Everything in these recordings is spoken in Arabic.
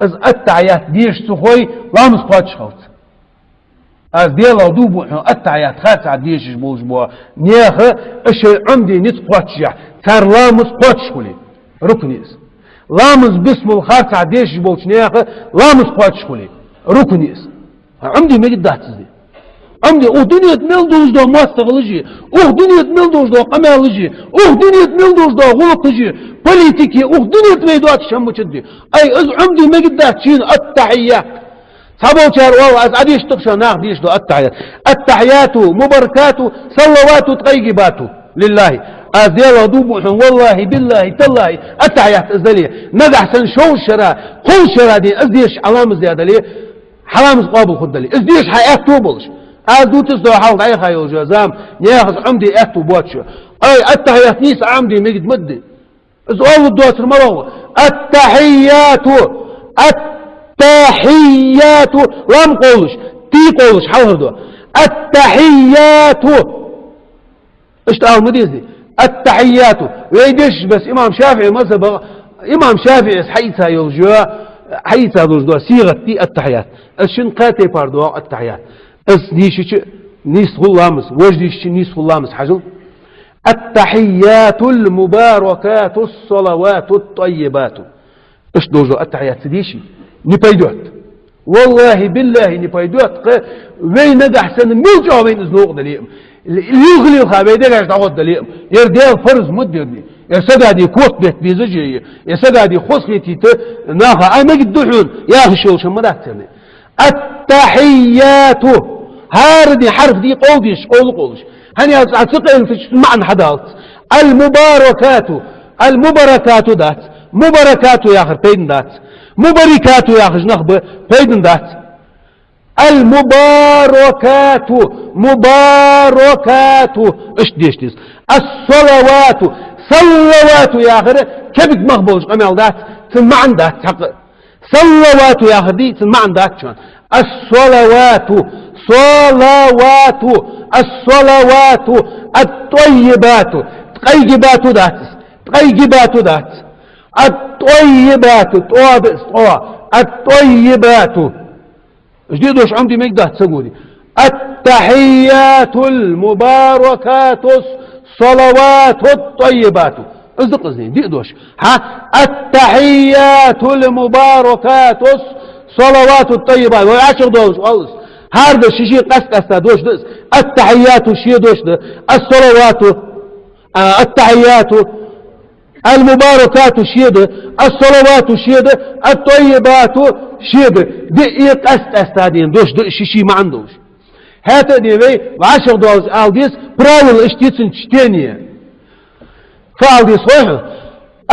از التعيات ديش سخوي لامس قاتش خوت از ديلا دوبو التعيات خاتش عديش بوش بوا نياخ اش عمدي نت قاتش تار لامس قاتش خلي ركنيز لامس بسم الخاتش عديش بوش نياخ لامس قاتش خلي ركنيز عمدي ما قدات زي عمدي دنيا ملدوش دو ماستغلجي دنيا ملدوش دو قمالجي دنيا ملدوش دو غلطجي بوليتيكي دنيا ميدوات شمچدي اي از عمدي ما قدات شين التحيات صبوشار والله از عديش تقشى ناخ ديش دو التحيات مباركات صلوات طيبات لله از ديلا دوبو والله بالله تالله التحيات ازدلي ندح سن شو شرا قول شرا دي از ديش علام زيادة لي حرام قابل خد لي از ديش حياة توبلش از دو تصدو حال اي خايو جزام نياخذ عمدي اكتو بواتشو اي التحيات نيس عمدي مجد مدي از اول الدواتر مروه التحيات التحيات لام قولش تي قولش حاول التحيات ايش تعال مديزي التحيات ويدش بس امام شافعي مذهب امام شافعي حيث يرجع حيث يرجع صيغه تي التحيات الشن قاتي باردو التحيات اس ديش نيس غلامس وجديش نيس غلامس حجل التحيات المباركات الصلوات الطيبات ايش دوجو التحيات ديشي نبيدوت والله بالله نبيدوت وين احسن ملجا وين ازنوق دليم يغلي الخابي دغاش تعود دليم يرديل فرز مديرني يا سدادي كوت بيت بيزجي يا سدادي خصيتي ناخا اي ما قدحون يا اخي شو شمدات ترني التحيات هاردي حرف دي قولش قولش هني اعتقد في معنى حدالت المباركات دات مباركات يا اخر بيدن دات مباركات يا اخر نخب بيدن دات المباركات مباركات ايش ديش ديس الصلوات صلوات يا اخر كيفك مخبوش قمال دات تمعن دات حق صلوات يا اخر دي تمعن دات شان الصلوات صلوات الصلوات الطيبات طيبات ذات طيبات ذات الطيبات الطيبات جديد وش عمدي مقدار تسوي التحيات المباركات الصلوات الطيبات اصدق زين دي دوش ها التحيات المباركات الصلوات الطيبات وعشر دوش خالص هذا الشيء قص دوش دس التحيات الشيء دوش ده الصلوات التحيات المباركات الشيء ده الصلوات الشيء ده الطيبات شيء ده دي قص هذين دوش ده شيء ما عندوش هذا دي بي وعشر دوش الديس براول اشتيتن شتينيه فالديس صحيح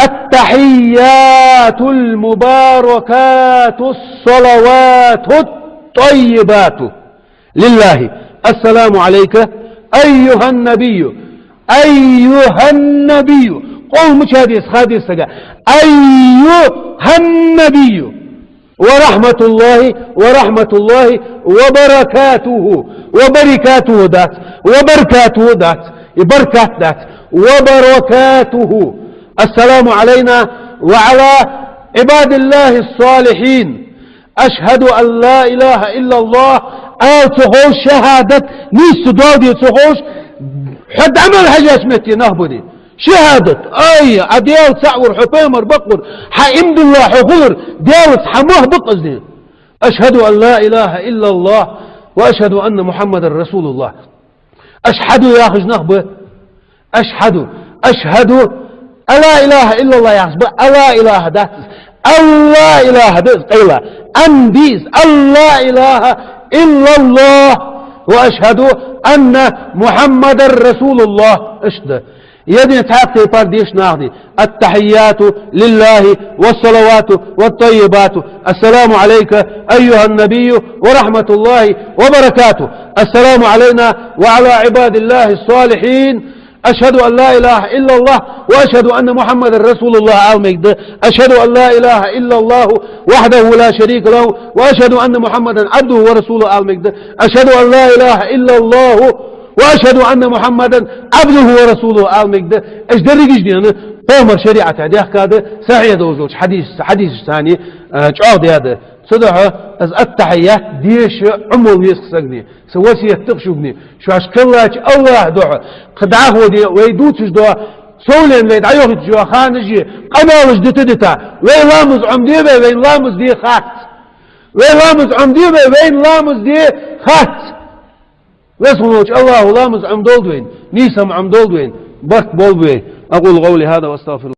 التحيات المباركات الصلوات الطيبات لله السلام عليك أيها النبي أيها النبي قول مش هذه خادي سجا أيها النبي ورحمة الله وبركاته وبركاته ذات وبركاته ذات بركات ذات وبركاته السلام علينا وعلى عباد الله الصالحين أشهد أن لا إله إلا الله تخوش شهادة نيس دودي تخوش حد عمل حاجة اسمتي نهبني شهادة أي أديال سعور حبيمر بقر حامد الله حقور ديال حموه بقزني أشهد أن لا إله إلا الله وأشهد أن محمد رسول الله أشهد يا أخي نهبه أشهد ألا إله إلا الله يا أخي ألا إله ده الله إله ده قيلة أنديس الله إله إلا الله وأشهد أن محمد رسول الله اشده يدي تحقي بارديش ناخدي التحيات لله والصلوات والطيبات السلام عليك أيها النبي ورحمة الله وبركاته السلام علينا وعلى عباد الله الصالحين أشهد أن لا إله إلا الله وأشهد أن محمد رسول الله أشهد أن لا إله إلا الله وحده لا شريك له وأشهد أن محمدا عبده ورسوله أشهد أن لا إله إلا الله وأشهد أن محمدا عبده ورسوله ايش درجش دي انا بامر شريعة هذه كذا سعي دوزوج حديث ثاني جعود هذا صدقها از التحيات ديش عمل يسقني سواسي يتقشبني شو أشكالك الله دعاء خدعه ودي ويدوتش دعاء سولين ليد عيوه تجوا خانجي قناوش دتدتا وين لامز عمدي وين لامز دي خات وين لامز عمدي وين لامز دي خات ويسموش الله لامز عمدول وين نيسم عمدول وين بك بول وين أقول قولي هذا واستغفر